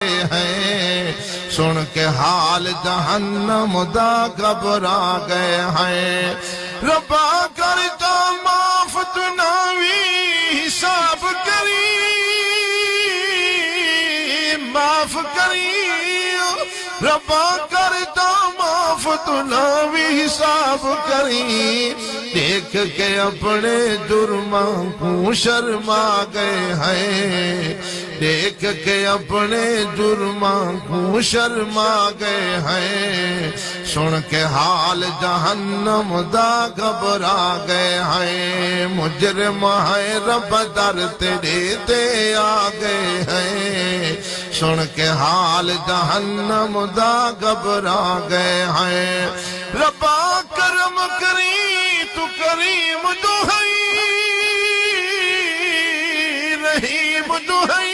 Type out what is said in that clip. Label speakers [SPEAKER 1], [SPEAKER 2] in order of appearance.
[SPEAKER 1] ہیں سن کے حال جہنم دا گھبرا گئے ہیں ربا کرتا معاف تناوی حساب کری معاف کری ربا کرتا معاف تناوی حساب کری دیکھ کے اپنے جرماں کو شرما گئے ہیں دیکھ کے اپنے جرماں کو شرما گئے ہیں سن کے حال جہنم دا گھبرا گئے ہیں مجرم ہے رب در تیرے تے آ گئے ہیں سن کے حال جہنم دا گھبرا گئے ہیں ربا کرم کری تو کریم تو ہے رحیم تو ہے